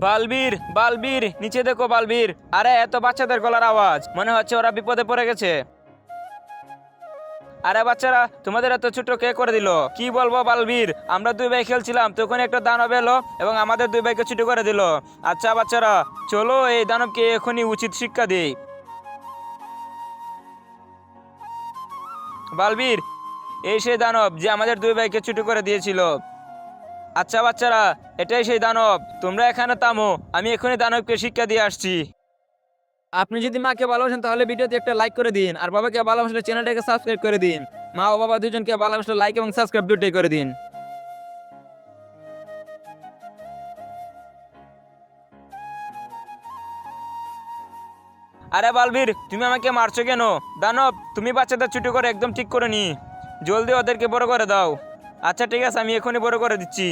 বালবীর বালবীর নিচে দেখো বালবীর। আরে এত বাচ্চাদের গলার আওয়াজ, মনে হচ্ছে ওরা বিপদে পড়ে গেছে। আরে বাচ্চারা, তোমাদের এত ছোট কে করে দিল? কি বলবো বালবীর, আমরা দুই ভাই খেলছিলাম, তখন একটা দানব এলো এবং আমাদের দুই ভাইকে ছোট করে দিল। আচ্ছা বাচ্চারা, চলো এই দানবকে এখনই উচিত শিক্ষা দিই। বালবীর, এই সেই দানব যে আমাদের দুই ভাইকে ছোট করে দিয়েছিল। আচ্ছা বাচ্চারা, এটাই সেই দানব, তোমরা এখানে থামো, আমি এখনই দানবকে শিক্ষা দিয়ে আসছি। আপনি যদি মাকে ভালোবাসেন তাহলে ভিডিওতে একটা লাইক করে দিন, আর বাবাকে ভালোবাসলে চ্যানেলটাকে সাবস্ক্রাইব করে দিন। মা ও বাবা দুজনকে ভালোবাসলে লাইক এবং সাবস্ক্রাইব দুটোই করে দিন। আরে বালবীর, তুমি আমাকে মারছো কেন? দানব, তুমি বাচ্চাদের ছুটি করে একদম ঠিক করে নি, জলদি ওদেরকে বড় করে দাও। আচ্ছা ঠিক আছে, আমি এখনই বড় করে দিচ্ছি।